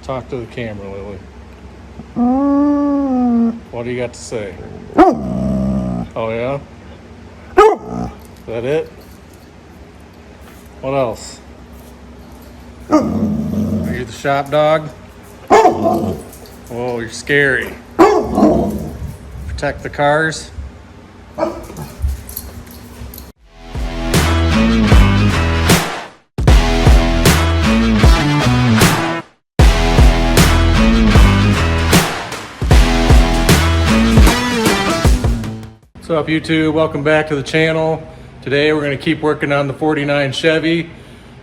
Talk to the camera, Lily. What do you got to say? Oh yeah? Is that it? What else? Are you the shop dog? Whoa, you're scary. Protect the cars. What's up, YouTube? Welcome back to the channel. Today we're going to keep working on the 49 Chevy.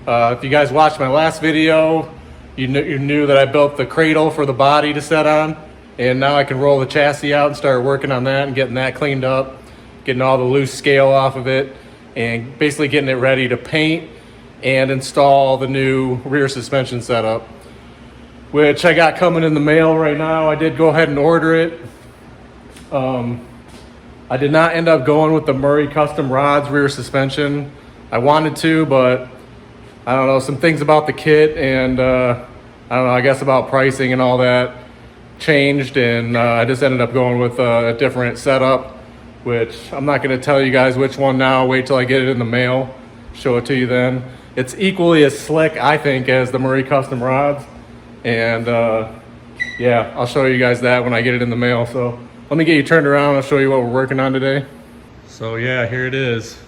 If you guys watched my last video, you knew that I built the cradle for the body to set on, and now I can roll the chassis out and start working on that and getting that cleaned up, getting all the loose scale off of it, and basically getting it ready to paint and install the new rear suspension setup, which I got coming in the mail right now. I did go ahead and order it. I did not end up going with the Murray Custom Rods rear suspension. I wanted to, but I don't know, some things about the kit and I don't know, I guess about pricing and all that changed, and I just ended up going with a different setup, which I'm not going to tell you guys which one now. Wait till I get it in the mail, show it to you then. It's equally as slick, I think, as the Murray Custom Rods, and yeah, I'll show you guys that when I get it in the mail. So let me get you turned around. I'll show you what we're working on today. So yeah, here it is,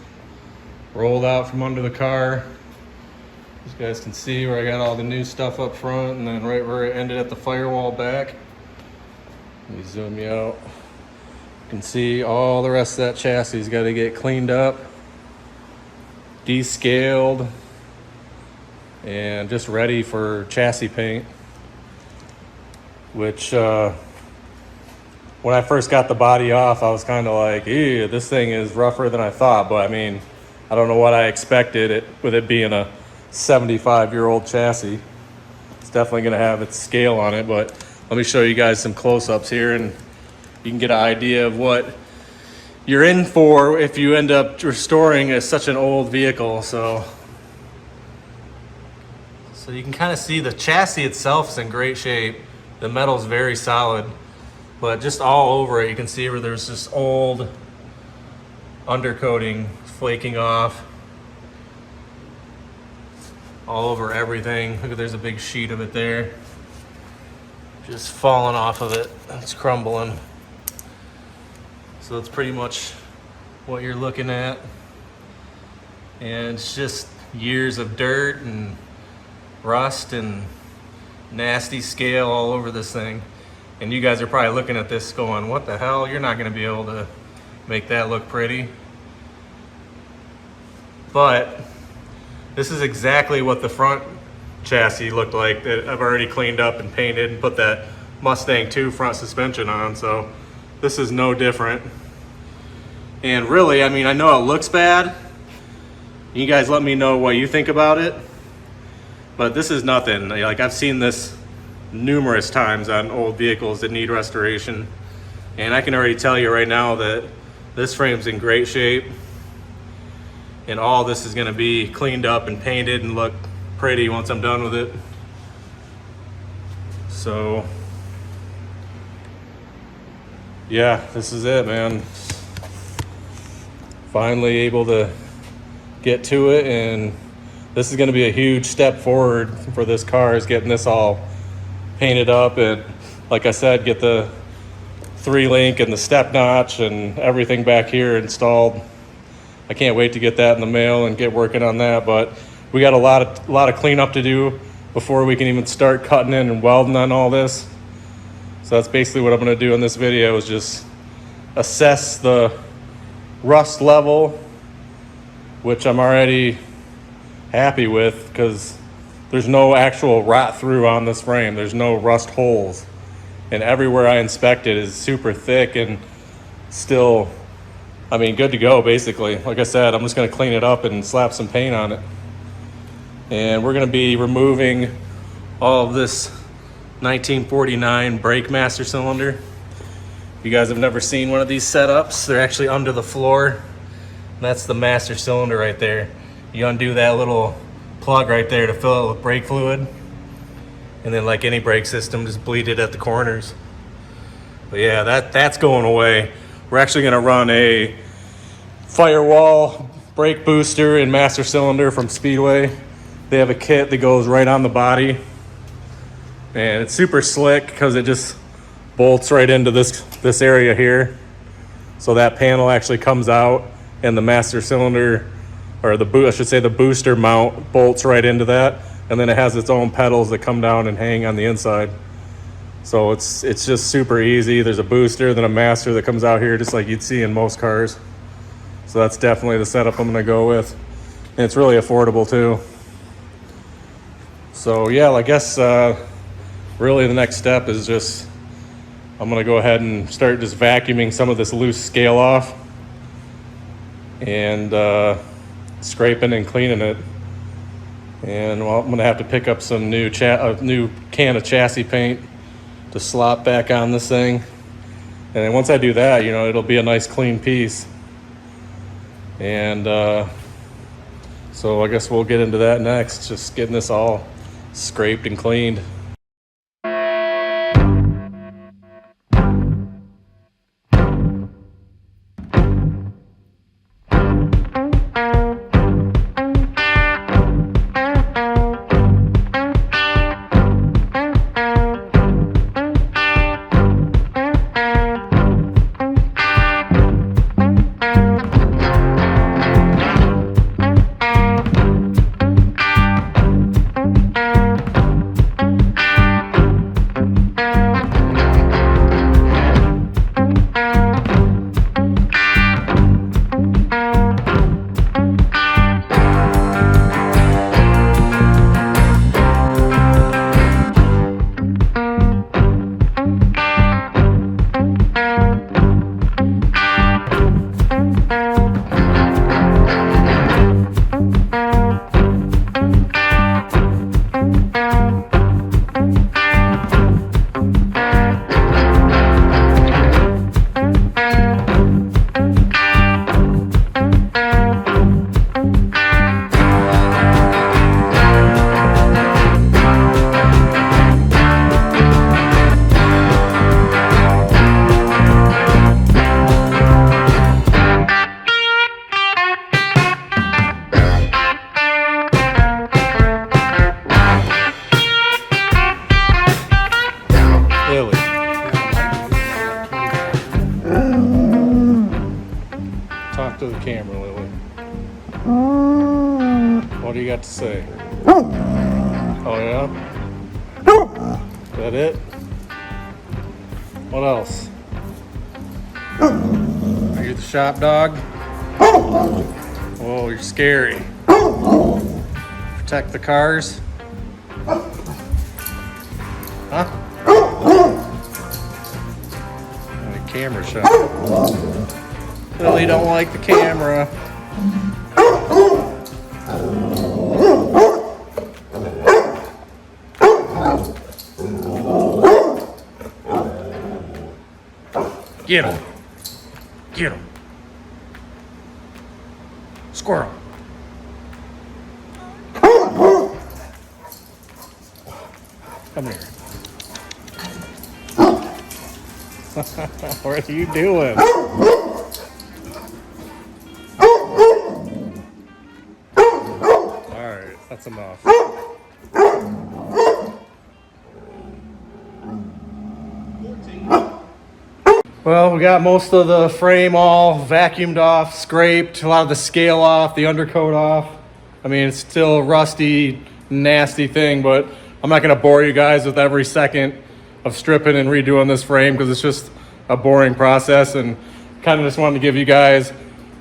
rolled out from under the car. As you guys can see where I got all the new stuff up front, and then right where it ended at the firewall back. Let me zoom you out. You can see all the rest of that chassis got to get cleaned up, descaled, and just ready for chassis paint. Which when I first got the body off, I was kind of like, ew, this thing is rougher than I thought. But I mean, I don't know what I expected with it being a 75-year-old chassis. It's definitely going to have its scale on it, but let me show you guys some close-ups here, and you can get an idea of what you're in for if you end up restoring such an old vehicle. So you can kind of see the chassis itself is in great shape. The metal's very solid, but just all over it, you can see where there's this old undercoating flaking off all over everything. Look, there's a big sheet of it there, just falling off of it. It's crumbling. So that's pretty much what you're looking at. And it's just years of dirt and rust and nasty scale all over this thing. And you guys are probably looking at this going, what the hell? You're not gonna be able to make that look pretty. But this is exactly what the front chassis looked like that I've already cleaned up and painted and put that Mustang 2 front suspension on. So this is no different. And really, I mean, I know it looks bad. You guys let me know what you think about it. But this is nothing. Like, I've seen this numerous times on old vehicles that need restoration. And I can already tell you right now that this frame's in great shape. And all this is gonna be cleaned up and painted and look pretty once I'm done with it. So yeah, this is it, man. Finally able to get to it, and this is gonna be a huge step forward for this car, is getting this all painted up, and like I said, get the 3-link and the step notch and everything back here installed. I can't wait to get that in the mail and get working on that, but we got a lot of cleanup to do before we can even start cutting in and welding on all this. So that's basically what I'm gonna do in this video, is just assess the rust level, which I'm already happy with because there's no actual rot through on this frame. There's no rust holes, and everywhere I inspected is super thick and still, I mean, good to go basically. Like I said, I'm just gonna clean it up and slap some paint on it. And we're gonna be removing all of this 1949 brake master cylinder. If you guys have never seen one of these setups, they're actually under the floor. That's the master cylinder right there. You undo that little plug right there to fill it with brake fluid, And then like any brake system, just bleed it at the corners. But yeah, that's going away. We're actually gonna run a firewall brake booster and master cylinder from Speedway. They have a kit that goes right on the body. And it's super slick because it just bolts right into this area here. So that panel actually comes out and the master cylinder, or I should say the booster mount bolts right into that. And then it has its own pedals that come down and hang on the inside. So it's just super easy. There's a booster, then a master that comes out here just like you'd see in most cars. So that's definitely the setup I'm gonna go with. And it's really affordable too. So yeah, I guess really the next step is just, I'm gonna go ahead and start just vacuuming some of this loose scale off and scraping and cleaning it. And well, I'm gonna have to pick up some new can of chassis paint to slop back on this thing. And then once I do that, you know, it'll be a nice clean piece. And so I guess we'll get into that next, just getting this all scraped and cleaned. Talk to the camera, Lily. What do you got to say? Oh yeah? Is that it? What else? Are you the shop dog? Oh, you're scary. Protect the cars? Huh? The camera shot. Lily don't like the camera. Get him. Get him. Squirrel. Come here. What are you doing? Alright, that's enough. Well, we got most of the frame all vacuumed off, scraped, a lot of the scale off, the undercoat off. I mean, it's still a rusty, nasty thing, but I'm not going to bore you guys with every second of stripping and redoing this frame because it's just a boring process, and kind of just wanted to give you guys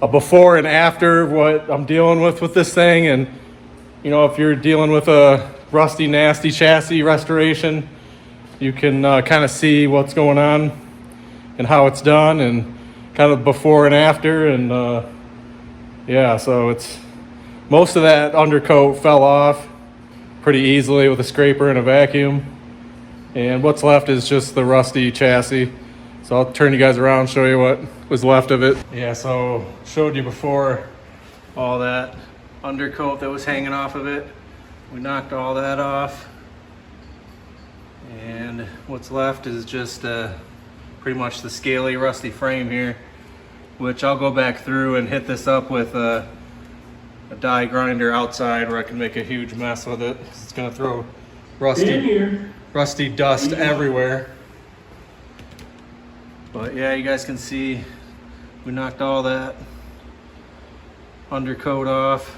a before and after what I'm dealing with this thing. And, you know, if you're dealing with a rusty, nasty chassis restoration, you can kind of see what's going on and how it's done, and kind of before and after. And yeah, so it's most of that undercoat fell off pretty easily with a scraper and a vacuum, and what's left is just the rusty chassis. So I'll turn you guys around, show you what was left of it. Yeah, so showed you before all that undercoat that was hanging off of it. We knocked all that off. And what's left is just pretty much the scaly, rusty frame here, which I'll go back through and hit this up with a die grinder outside where I can make a huge mess with it. It's gonna throw rusty dust everywhere. But yeah, you guys can see we knocked all that undercoat off.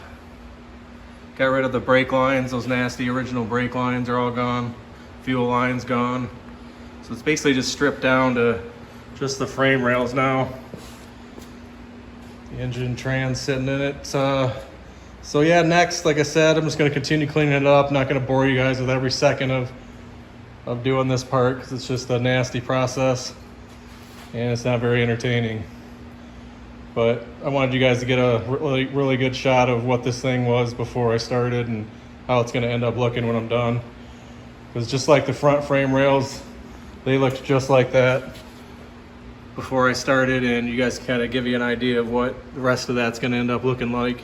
Got rid of the brake lines. Those nasty original brake lines are all gone. Fuel line's gone. So it's basically just stripped down to just the frame rails now. The engine trans sitting in it. So yeah, next, like I said, I'm just gonna continue cleaning it up. Not gonna bore you guys with every second of doing this part because it's just a nasty process and it's not very entertaining. But I wanted you guys to get a really good shot of what this thing was before I started and how it's gonna end up looking when I'm done. Because just like the front frame rails, they looked just like that before I started, and you guys kind of give you an idea of what the rest of that's gonna end up looking like.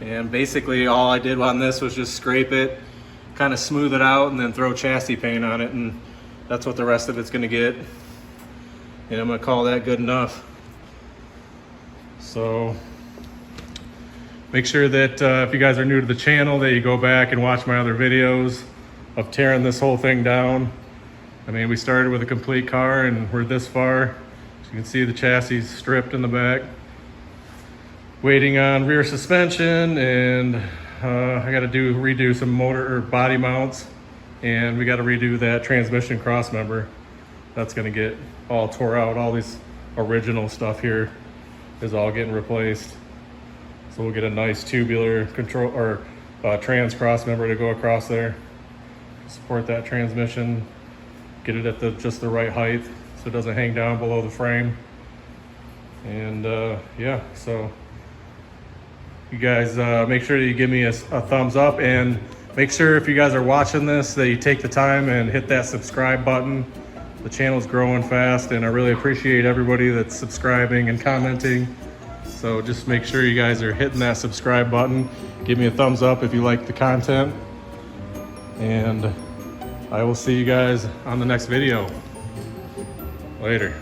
And basically all I did on this was just scrape it, kind of smooth it out, and then throw chassis paint on it, and that's what the rest of it's gonna get. And I'm gonna call that good enough. So make sure that if you guys are new to the channel that you go back and watch my other videos of tearing this whole thing down. I mean, we started with a complete car and we're this far. So you can see the chassis stripped in the back. Waiting on rear suspension, and I got to redo some motor or body mounts, and we got to redo that transmission cross member. That's going to get all tore out. All these original stuff here is all getting replaced. So we'll get a nice tubular control or trans cross member to go across there, support that transmission, get it at just the right height so it doesn't hang down below the frame. And yeah, so you guys make sure that you give me a thumbs up, and make sure if you guys are watching this that you take the time and hit that subscribe button. The channel's growing fast and I really appreciate everybody that's subscribing and commenting. So just make sure you guys are hitting that subscribe button. Give me a thumbs up if you like the content. And I will see you guys on the next video. Later.